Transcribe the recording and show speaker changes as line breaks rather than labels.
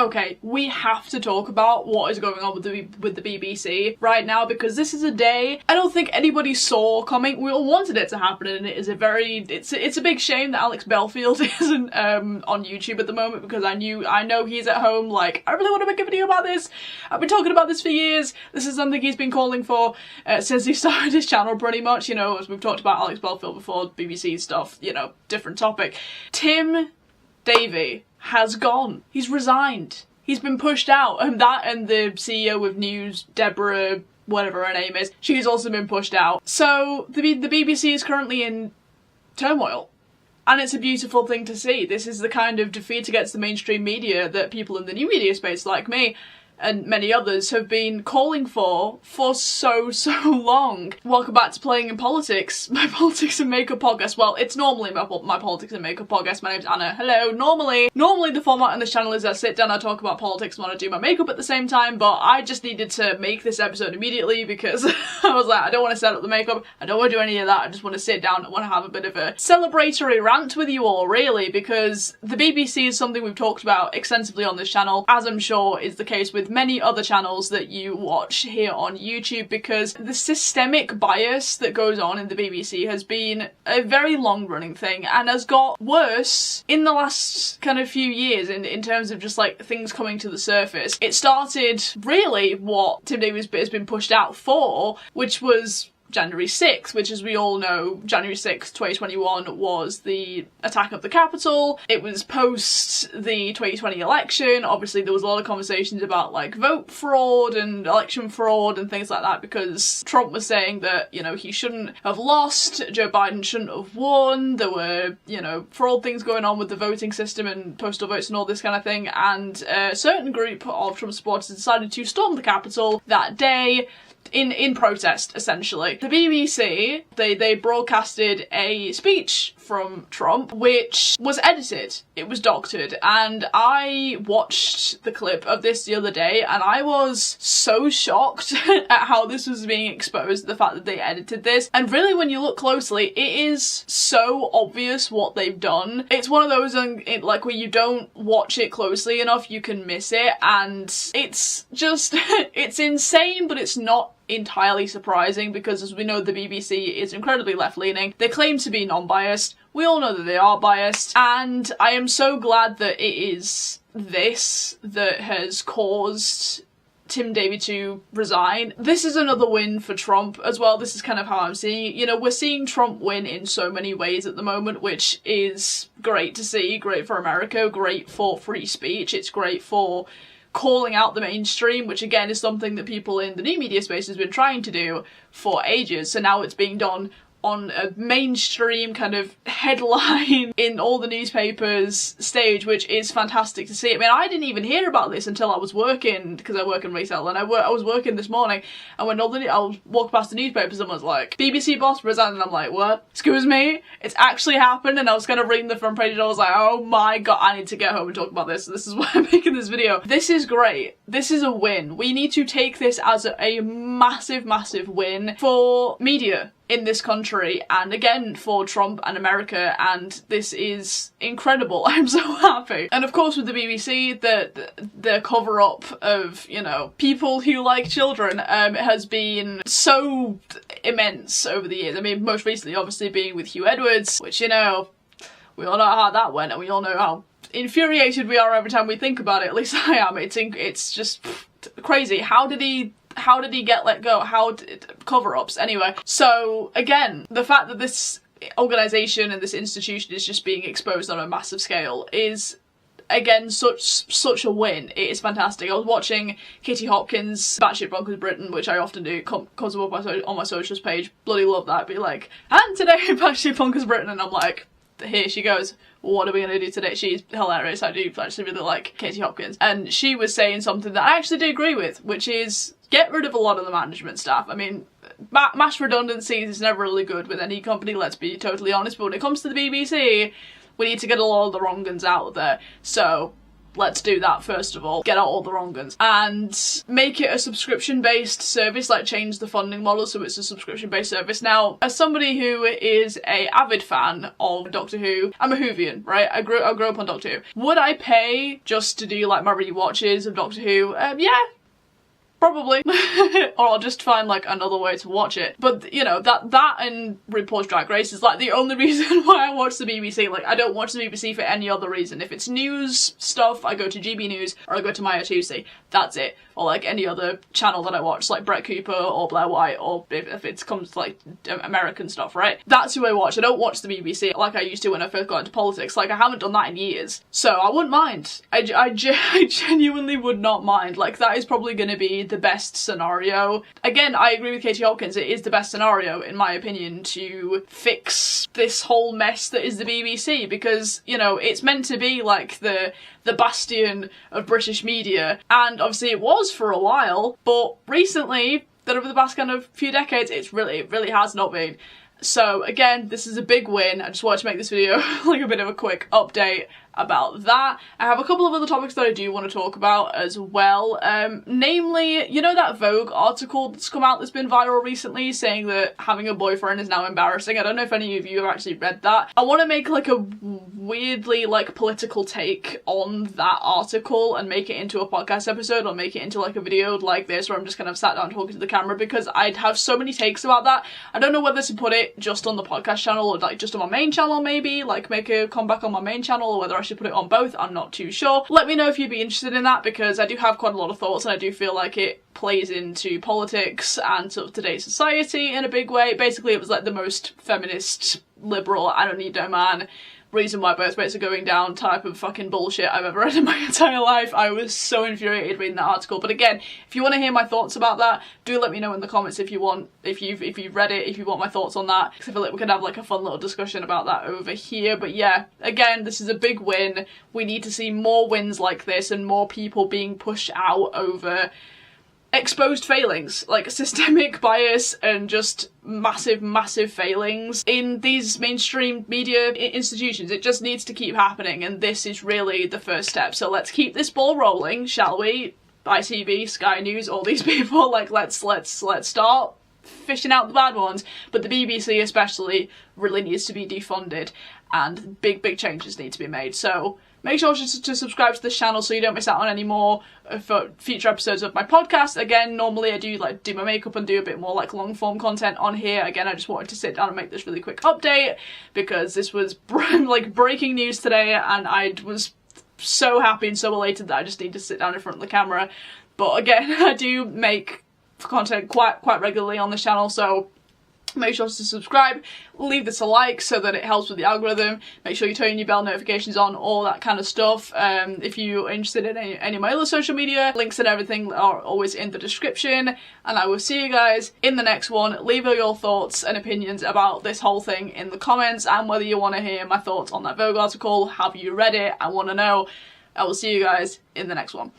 Okay, we have to talk about what is going on with the BBC right now, because this is a day I don't think anybody saw coming. We all wanted it to happen, and it is it's a big shame that Alex Belfield isn't on YouTube at the moment, because I know he's at home like, I really want to make a video about this. I've been talking about this for years. This is something he's been calling for since he started his channel, pretty much. You know, as we've talked about Alex Belfield before, BBC stuff, you know, different topic. Tim Davie has gone. He's resigned. He's been pushed out, and the CEO of News, Deborah, whatever her name is, she's also been pushed out. So the BBC is currently in turmoil. And it's a beautiful thing to see. This is the kind of defeat against the mainstream media that people in the new media space like me and many others have been calling for so long. Welcome back to Playing in Politics, my politics and makeup podcast. Well, it's normally my politics and makeup podcast. My name's Anna. Hello. Normally the format on this channel is I sit down, I talk about politics, and I do my makeup at the same time, but I just needed to make this episode immediately because I was like, I don't want to set up the makeup, I don't want to do any of that, I just want to sit down, I want to have a bit of a celebratory rant with you all, really, because the BBC is something we've talked about extensively on this channel, as I'm sure is the case with many other channels that you watch here on YouTube, because the systemic bias that goes on in the BBC has been a very long-running thing and has got worse in the last kind of few years in terms of just like things coming to the surface. It started really what Tim Davie has been pushed out for, which was January 6th, which, as we all know, January 6th, 2021 was the attack of the Capitol. It was post the 2020 election. Obviously, there was a lot of conversations about like vote fraud and election fraud and things like that, because Trump was saying that, you know, he shouldn't have lost, Joe Biden shouldn't have won, there were, you know, fraud things going on with the voting system and postal votes and all this kind of thing, and a certain group of Trump supporters decided to storm the Capitol that day in protest, essentially. The BBC, they broadcasted a speech from Trump, which was edited. It was doctored, and I watched the clip of this the other day, and I was so shocked at how this was being exposed, the fact that they edited this. And really, when you look closely, it is so obvious what they've done. It's one of those, like, where you don't watch it closely enough, you can miss it, and it's just, it's insane, but it's not entirely surprising, because as we know, the BBC is incredibly left-leaning. They claim to be non-biased. We all know that they are biased, and I am so glad that it is this that has caused Tim Davie to resign. This is another win for Trump as well. This is kind of how I'm seeing it. You know, we're seeing Trump win in so many ways at the moment, which is great to see, great for America, great for free speech, it's great for calling out the mainstream, which again is something that people in the new media space has been trying to do for ages. So now it's being done on a mainstream kind of headline in all the newspapers stage, which is fantastic to see. I mean, I didn't even hear about this until I was working, because I work in retail, and I was working this morning, and when I walked past the newspapers and was like, BBC boss resigned, and I'm like, what? Excuse me? It's actually happened, and I was kind of reading the front page, and I was like, oh my god, I need to get home and talk about this. This is why I'm making this video. This is great. This is a win. We need to take this as a massive, massive win for media in this country, and again for Trump and America, and this is incredible. I'm so happy. And of course with the BBC, the cover-up of, you know, people who like children has been so immense over the years. I mean, most recently obviously being with Hugh Edwards, which, you know, we all know how that went, and we all know how infuriated we are every time we think about it. At least I am. It's just crazy. How did he get let go? Cover-ups, anyway. So again, the fact that this organisation and this institution is just being exposed on a massive scale is, again, such a win. It is fantastic. I was watching Katie Hopkins' Batshit Bonkers Britain, which I often do, comes up on my socials page. Bloody love that. Be like, and today Batshit Bonkers Britain, and I'm like, here she goes. What are we going to do today? She's hilarious. I do actually really like Katie Hopkins. And she was saying something that I actually do agree with, which is get rid of a lot of the management staff. I mean, mass redundancies is never really good with any company, let's be totally honest, but when it comes to the BBC, we need to get a lot of the wrong ones out there. So let's do that first of all, get out all the wrong ones, and make it a subscription-based service, like change the funding model so it's a subscription-based service. Now, as somebody who is a avid fan of Doctor Who, I'm a Whovian, right? I grew up on Doctor Who. Would I pay just to do like my rewatches of Doctor Who? Yeah. Probably. Or I'll just find like another way to watch it. But you know, that and RuPaul's Drag Race is like the only reason why I watch the BBC. Like, I don't watch the BBC for any other reason. If it's news stuff, I go to GB News or I go to Maya Tuesday. That's it. Or like any other channel that I watch, like Brett Cooper or Blair White, or if it comes to like American stuff, right? That's who I watch. I don't watch the BBC like I used to when I first got into politics. Like, I haven't done that in years. So I wouldn't mind. I genuinely would not mind. Like, that is probably going to be the best scenario. Again, I agree with Katie Hopkins. It is the best scenario, in my opinion, to fix this whole mess that is the BBC, because, you know, it's meant to be like the bastion of British media, and obviously it was for a while, but recently, that over the past kind of few decades, it really has not been. So again, this is a big win. I just wanted to make this video like a bit of a quick update about that. I have a couple of other topics that I do want to talk about as well. Namely, you know that Vogue article that's come out that's been viral recently saying that having a boyfriend is now embarrassing? I don't know if any of you have actually read that. I want to make like a weirdly like political take on that article and make it into a podcast episode, or make it into like a video like this where I'm just kind of sat down talking to the camera, because I'd have so many takes about that. I don't know whether to put it just on the podcast channel or like just on my main channel, maybe like make a comeback on my main channel, or whether I should put it on both. I'm not too sure. Let me know if you'd be interested in that, because I do have quite a lot of thoughts and I do feel like it plays into politics and sort of today's society in a big way. Basically, it was like the most feminist, liberal, I don't need no man, reason why birth rates are going down type of fucking bullshit I've ever read in my entire life. I was so infuriated reading that article. But again, if you want to hear my thoughts about that, do let me know in the comments if you want, if you've read it, if you want my thoughts on that, because I feel like we could have like a fun little discussion about that over here. But yeah, again, this is a big win. We need to see more wins like this and more people being pushed out over exposed failings, like systemic bias and just massive failings in these mainstream media institutions. It just needs to keep happening, and this is really the first step. So let's keep this ball rolling, shall we? ITV, Sky News, all these people, like let's start fishing out the bad ones. But the BBC especially really needs to be defunded, and big changes need to be made. So make sure to subscribe to this channel so you don't miss out on any more for future episodes of my podcast. Again, normally I do like do my makeup and do a bit more like long form content on here. Again, I just wanted to sit down and make this really quick update because this was like breaking news today, and I was so happy and so elated that I just need to sit down in front of the camera. But again, I do make content quite regularly on this channel, so make sure to subscribe, leave this a like so that it helps with the algorithm. Make sure you turn your bell notifications on, all that kind of stuff. If you're interested in any of my other social media, links and everything are always in the description. And I will see you guys in the next one. Leave all your thoughts and opinions about this whole thing in the comments, and whether you want to hear my thoughts on that Vogue article. Have you read it? I want to know. I will see you guys in the next one.